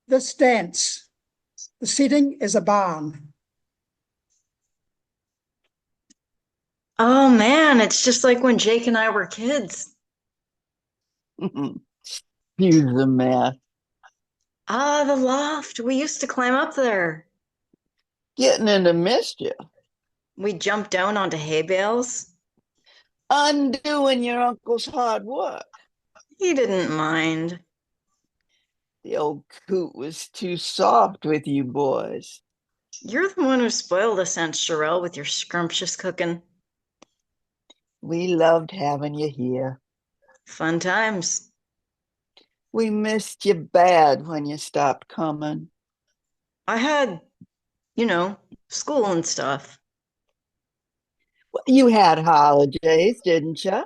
This dance, the setting is a barn. Oh man, it's just like when Jake and I were kids. Excuse the mess. Ah, the loft. We used to climb up there. Getting into mischief. We jumped down onto hay bales. Undoing your uncle's hard work. He didn't mind. The old coot was too soft with you boys. You're the one who spoiled us, Aunt Sherelle, with your scrumptious cooking. We loved having you here. Fun times. We missed you bad when you stopped coming. I had, you know, school and stuff. Well, you had holidays, didn't you?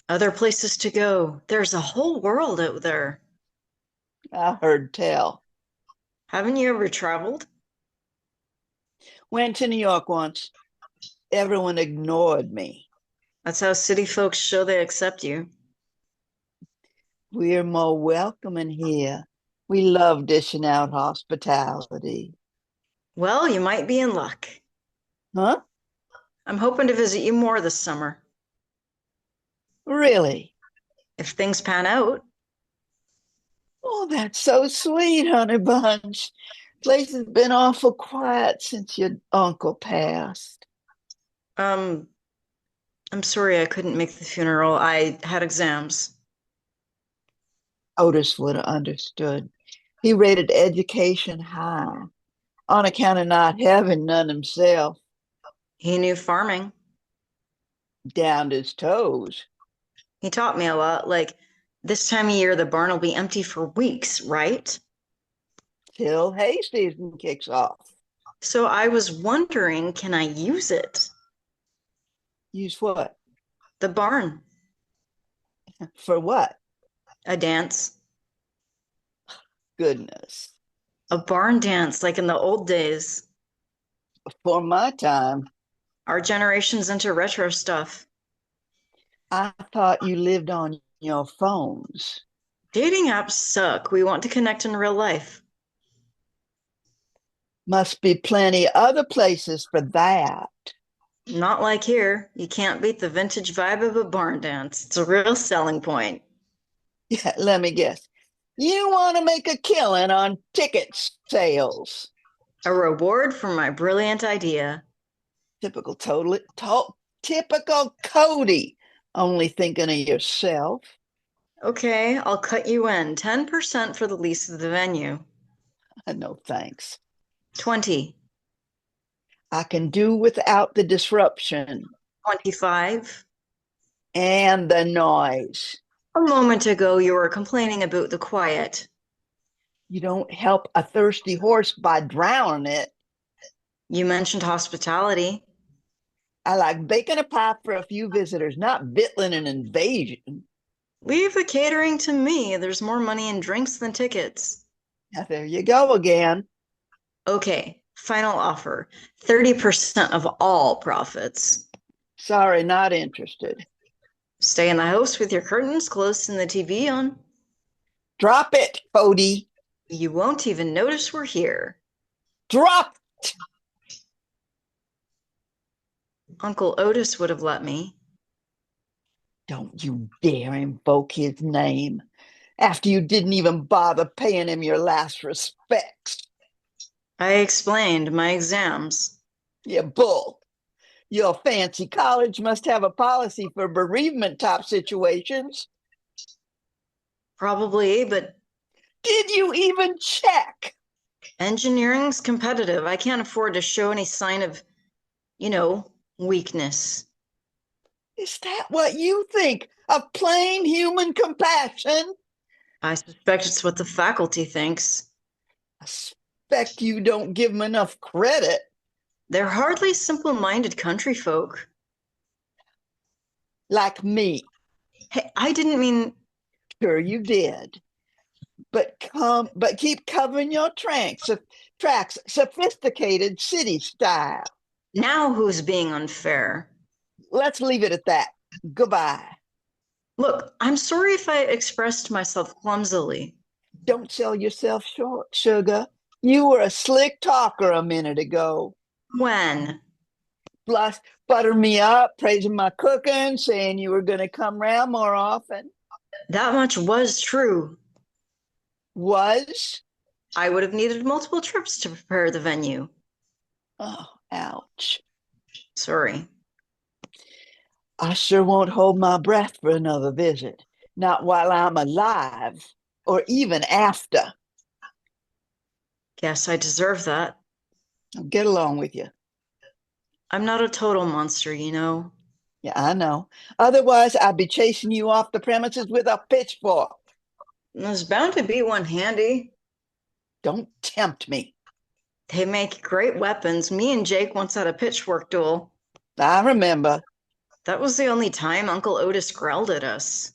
Other places to go. There's a whole world out there. I heard tell. Haven't you ever traveled? Went to New York once. Everyone ignored me. That's how city folks show they accept you. We're more welcoming here. We love dishing out hospitality. Well, you might be in luck. Huh? I'm hoping to visit you more this summer. Really? If things pan out. Oh, that's so sweet, honey bunch. Place has been awful quiet since your uncle passed. Um, I'm sorry I couldn't make the funeral. I had exams. Otis would have understood. He rated education high on account of not having none himself. He knew farming. Downed his toes. He taught me a lot. Like, this time of year, the barn will be empty for weeks, right? Till hay season kicks off. So I was wondering, can I use it? Use what? The barn. For what? A dance. Goodness. A barn dance, like in the old days. Before my time, Our generation's into retro stuff. I thought you lived on your phones. Dating apps suck. We want to connect in real life. Must be plenty other places for that. Not like here. You can't beat the vintage vibe of a barn dance. It's a real selling point. Yeah, let me guess. You want to make a killing on ticket sales. A reward for my brilliant idea. Typical typical Cody. Only thinking of yourself. Okay, I'll cut you in. 10% for the lease of the venue. No thanks. 20. I can do without the disruption 25. and the noise. A moment ago, you were complaining about the quiet. You don't help a thirsty horse by drowning it. You mentioned hospitality. I like baking a pie for a few visitors, not vittling an invasion. Leave the catering to me. There's more money in drinks than tickets. Now, there you go again. Okay, final offer. 30% of all profits. Sorry, not interested. Stay in the house with your curtains closed and the TV on. Drop it, Cody. You won't even notice we're here. Drop. Uncle Otis would have let me. Don't you dare invoke his name after you didn't even bother paying him your last respects. I explained my exams. You bull. Your fancy college must have a policy for bereavement type situations. Probably, but Did you even check? engineering's competitive. I can't afford to show any sign of, weakness. Is that what you think of plain human compassion? I suspect it's what the faculty thinks. I suspect you don't give them enough credit. They're hardly simple-minded country folk. Like me. Hey, I didn't mean. Sure you did. But keep covering your tracks, sophisticated city style. Now who's being unfair? Let's leave it at that. Goodbye. Look, I'm sorry if I expressed myself clumsily. Don't sell yourself short, sugar. You were a slick talker a minute ago. When? Plus, butter me up, praising my cooking, saying you were going to come round more often. That much was true. Was? I would have needed multiple trips to prepare the venue. Oh, ouch. Sorry. I sure won't hold my breath for another visit. Not while I'm alive, or even after. Guess I deserve that. I'll get along with you. I'm not a total monster, you know. Yeah, I know. Otherwise, I'd be chasing you off the premises with a pitchfork. There's bound to be one handy. Don't tempt me. They make great weapons. Me and Jake once had a pitchfork duel. I remember. That was the only time Uncle Otis growled at us.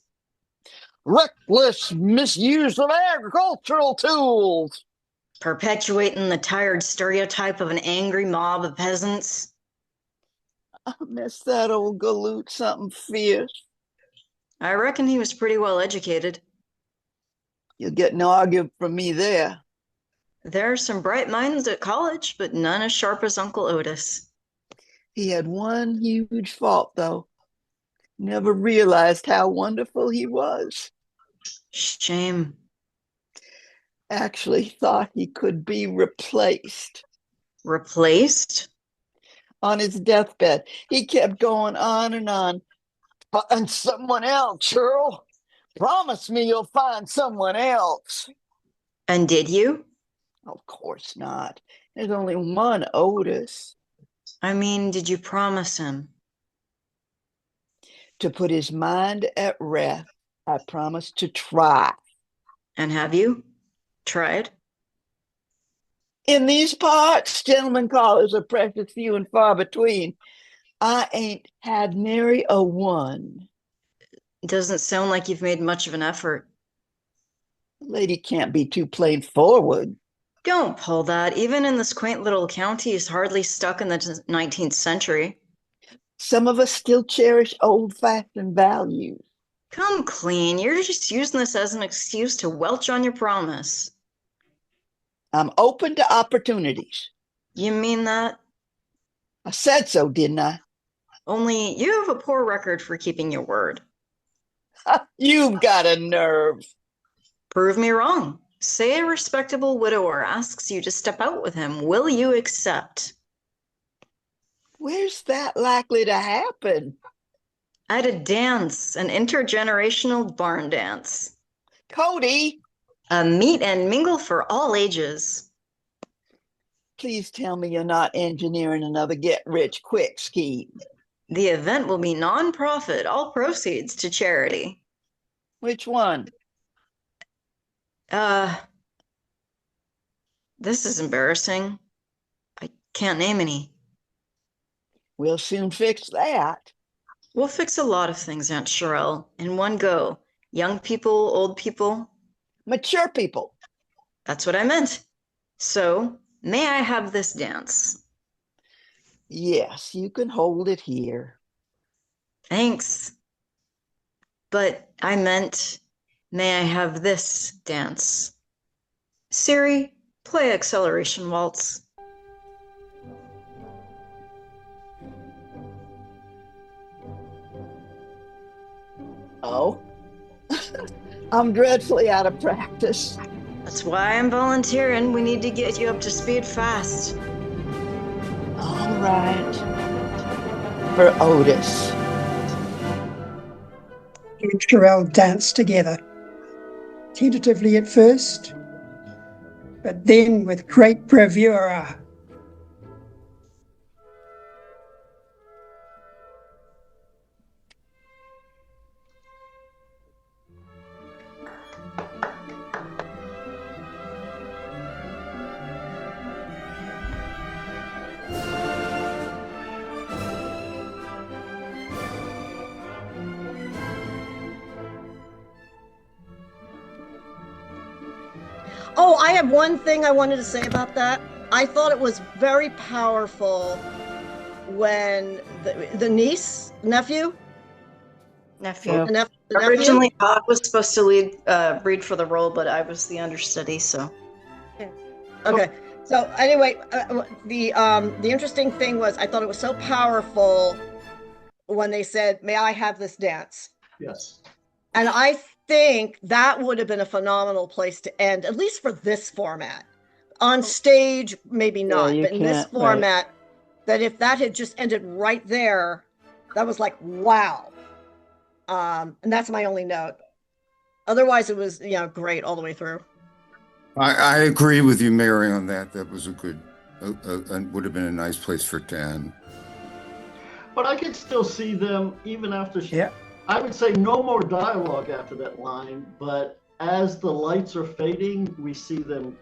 Reckless misuse of agricultural tools. Perpetuating the tired stereotype of an angry mob of peasants. I miss that old galoot something fierce. I reckon he was pretty well educated. You'll get no argument from me there. There are some bright minds at college, but none as sharp as Uncle Otis. He had one huge fault, though. Never realized how wonderful he was. Shame. Actually thought he could be replaced. Replaced? On his deathbed, he kept going on and on. Find someone else, Earl. Promise me you'll find someone else. And did you? Of course not. There's only one Otis. I mean, did you promise him? To put his mind at rest, I promised to try. And have you tried? In these parts, gentlemen callers are precious few and far between. I ain't had nary a one. Doesn't sound like you've made much of an effort. Lady can't be too plain forward. Don't pull that. Even in this quaint little county is hardly stuck in the 19th century. Some of us still cherish old-fashioned values. Come clean. You're just using this as an excuse to welch on your promise. I'm open to opportunities. You mean that? I said so, didn't I? Only you have a poor record for keeping your word. You've got a nerve. Prove me wrong. Say a respectable widower asks you to step out with him. Will you accept? Where's that likely to happen? At a dance, an intergenerational barn dance. Cody, A meet and mingle for all ages. please tell me you're not engineering another get-rich-quick scheme. The event will be non-profit, all proceeds to charity. Which one? This is embarrassing. I can't name any. We'll soon fix that. We'll fix a lot of things, Aunt Sherelle, in one go. Young people, old people. Mature people. That's what I meant. So, may I have this dance? Yes, you can hold it here. Thanks. But I meant, may I have this dance? Siri, play Acceleration Waltz. Oh, I'm dreadfully out of practice. That's why I'm volunteering. We need to get you up to speed fast. All right. For Otis. You and Sherelle danced together, tentatively at first, but then with great bravura. Oh, I have one thing I wanted to say about that. I thought it was very powerful when the nephew, Nephew. The nephew? Originally, Todd was supposed to read for the role, but I was the understudy, so. Okay. So anyway, the interesting thing was I thought it was so powerful when they said, "May I have this dance?" Yes. And I think that would have been a phenomenal place to end, at least for this format. On stage, maybe not, you but in this can't, right. format, that if that had just ended right there, that was like, wow. And that's my only note. Otherwise, it was, great all the way through. I agree with you, Mary, on that. That was a good, would have been a nice place for it to end. But I could still see them even after. Yeah. I would say no more dialogue after that line, but as the lights are fading, we see them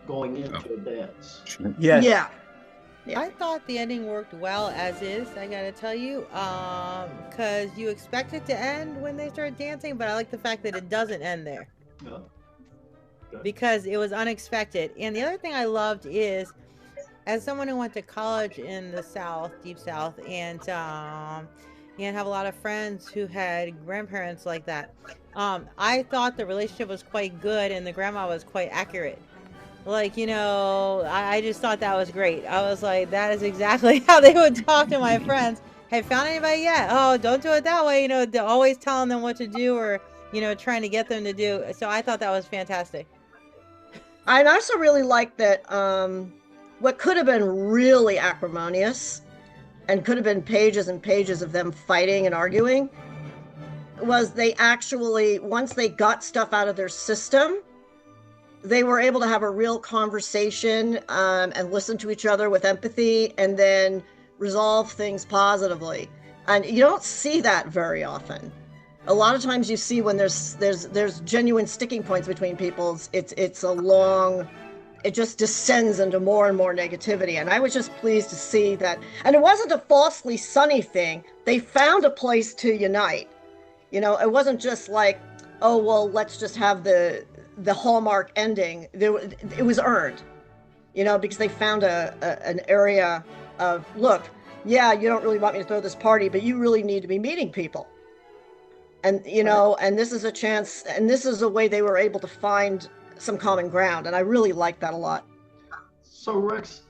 going into a dance. Yes. Yeah. I thought the ending worked well as is, I gotta tell you, because you expect it to end when they start dancing, but I like the fact that it doesn't end there. Yeah. Good. Because it was unexpected. And the other thing I loved is, as someone who went to college in the South, deep South, and have a lot of friends who had grandparents like that, I thought the relationship was quite good and the grandma was quite accurate. Like, I just thought that was great. I was like, that is exactly how they would talk to my friends. Have found anybody yet? Oh, don't do it that way. They're always telling them what to do or, trying to get them to do. So I thought that was fantastic. I also really like that what could have been really acrimonious and could have been pages and pages of them fighting and arguing was they actually, once they got stuff out of their system, they were able to have a real conversation and listen to each other with empathy and then resolve things positively. And you don't see that very often. A lot of times you see when there's genuine sticking points between people, it's a long, it just descends into more and more negativity. And I was just pleased to see that. And it wasn't a falsely sunny thing. They found a place to unite. It wasn't just like, oh, well, let's just have the Hallmark ending. It was earned, because they found an area of, look, yeah, you don't really want me to throw this party, but you really need to be meeting people. And, and this is a chance, and this is a way they were able to find some common ground. And I really like that a lot. So Rex,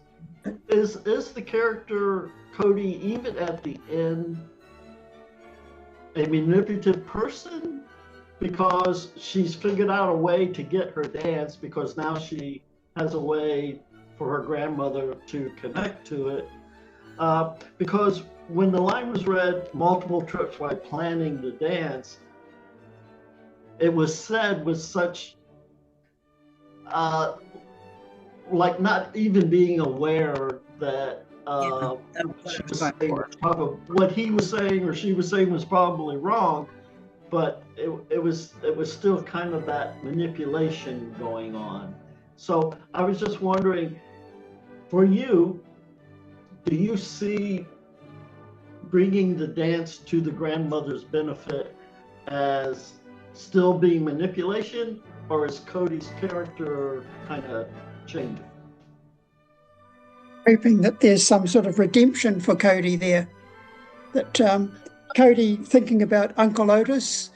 is the character Cody, even at the end, a manipulative person? Because she's figured out a way to get her dance, because now she has a way for her grandmother to connect to it. Because when the line was read multiple trips while planning the dance, it was said with such, like not even being aware that she was saying what he was saying or she was saying was probably wrong. But it was still kind of that manipulation going on. So I was just wondering, for you, do you see bringing the dance to the grandmother's benefit as still being manipulation, or is Cody's character kind of changing? Hoping that there's some sort of redemption for Cody there. That Cody, thinking about Uncle Otis,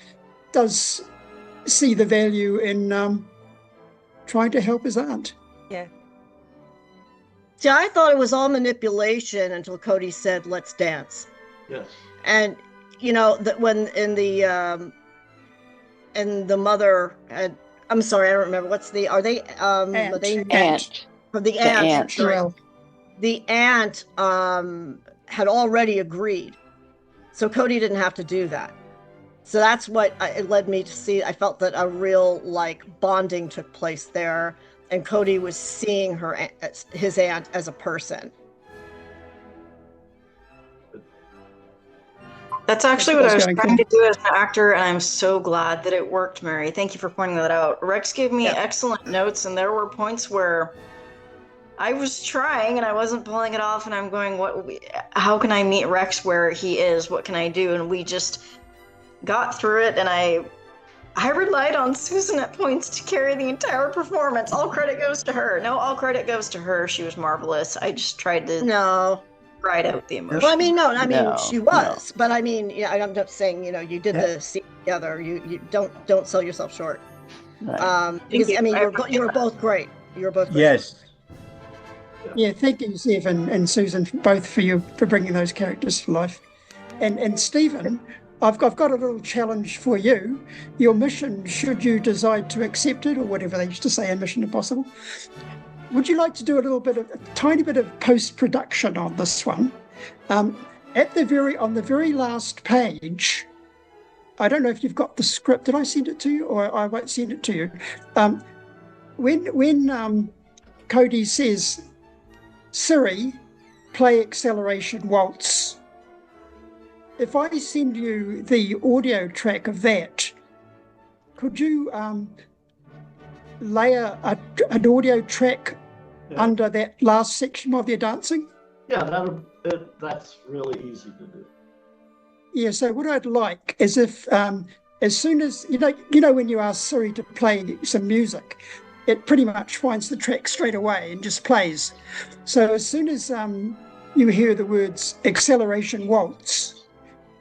does see the value in trying to help his aunt. Yeah. See, I thought it was all manipulation until Cody said, let's dance. Yes. And, that when in the mother, I'm sorry, I don't remember, are they, Aunt. they Aunt. From the aunt. aunt. Sorry. The aunt had already agreed. So Cody didn't have to do that. So that's what it led me to see. I felt that a real bonding took place there, and Cody was seeing his aunt as a person. That's actually what I was trying to do as an actor, and I'm so glad that it worked, Mary. Thank you for pointing that out. Rex gave me excellent notes, and there were points where I was trying and I wasn't pulling it off, and I'm going, how can I meet Rex where he is? What can I do? And we just got through it, and I relied on Susan at points to carry the entire performance. All credit goes to her. No, all credit goes to her. She was marvelous. I just tried to ride out the emotion. Well, she was. But I'm not saying, you did the scene together. You don't sell yourself short. Right. Because you. I mean, I you were both great. You were both great. Yes. Yeah, thank you, Zev and Susan, both for bringing those characters to life. And Stephen, I've got a little challenge for you. Your mission, should you decide to accept it, or whatever they used to say in Mission Impossible, would you like to do a tiny bit of post-production on this one? On the very last page, I don't know if you've got the script. Did I send it to you, or I won't send it to you? When Cody says, "Siri, play Acceleration Waltz," if I send you the audio track of that, could you layer an audio track under that last section while they're dancing? Yeah, that's really easy to do. Yeah, so what I'd like is if as soon as you know when you ask Siri to play some music, it pretty much finds the track straight away and just plays. So as soon as you hear the words Acceleration Waltz,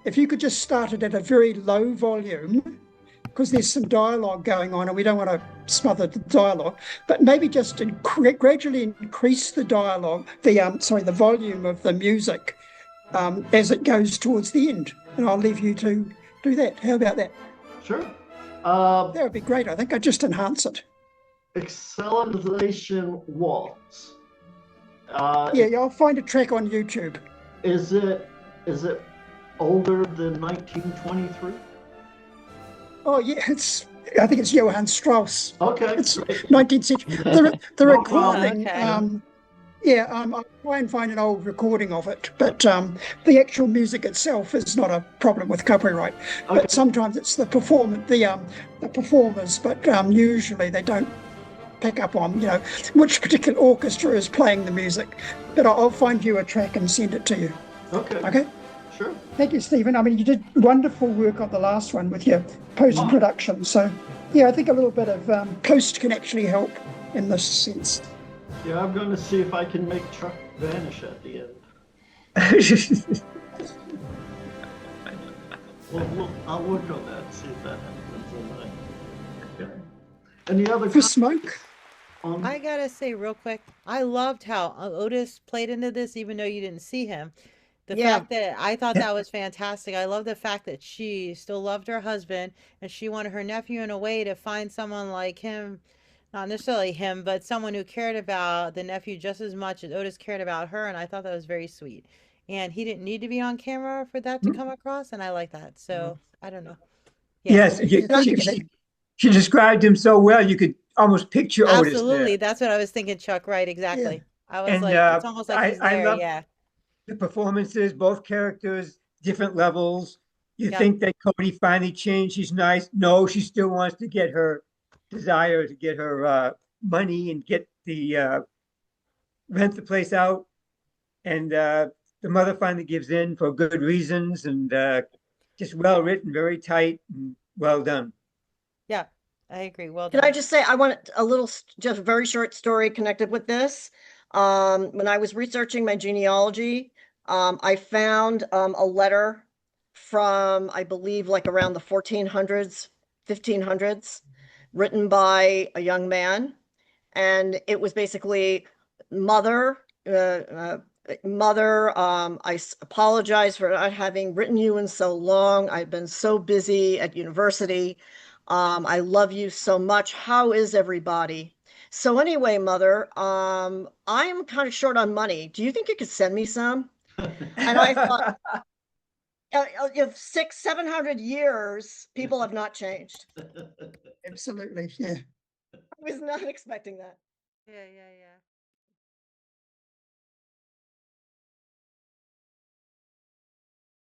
if you could just start it at a very low volume, because there's some dialogue going on and we don't want to smother the dialogue, but maybe just gradually increase the dialogue, the volume of the music as it goes towards the end. And I'll leave you to do that. How about that? Sure. That would be great. I think I'd just enhance it. Acceleration Waltz. Yeah, I'll find a track on YouTube. Is it older than 1923? Oh yeah, I think it's Johann Strauss. Okay. It's 19th century. The No recording. problem. I'll try and find an old recording of it, but the actual music itself is not a problem with copyright. Okay. But sometimes it's the performers, but usually they don't pick up on which particular orchestra is playing the music. But I'll find you a track and send it to you. Okay. Okay. Sure. Thank you, Stephen. I mean, you did wonderful work on the last one with your post-production. So, yeah, I think a little bit of post can actually help in this sense. Yeah, I'm going to see if I can make Chuck vanish at the end. I'll work on that, see if that happens. Okay. Any other For smoke? I gotta say real quick, I loved how Otis played into this, even though you didn't see him. The fact that I thought that was fantastic. I love the fact that she still loved her husband and she wanted her nephew in a way to find someone like him, not necessarily him, but someone who cared about the nephew just as much as Otis cared about her. And I thought that was very sweet. And he didn't need to be on camera for that to come across. And I like that. So I don't know. Yeah. Yes, she described him so well, you could almost picture Otis there. Absolutely. That's what I was thinking, Chuck. Right. Exactly. I was And, like, it's almost like he's I there. love Yeah. the performances, both characters, different levels. You Yeah. think that Cody finally changed. She's nice. No, she still wants to get her desire to get her money and get the rent the place out. And the mother finally gives in for good reasons, and just well written, very tight, and well done. Yeah. I agree. Well Can done. I just say, I want a little, just a very short story connected with this. When I was researching my genealogy, I found a letter from, I believe, like around the 1400s, 1500s, written by a young man. And it was basically, Mother, I apologize for not having written you in so long. I've been so busy at university. I love you so much. How is everybody? So anyway, Mother, I am kind of short on money. Do you think you could send me some? And I thought, 600-700 years, people have not changed. Absolutely, yeah. I was not expecting that. Yeah.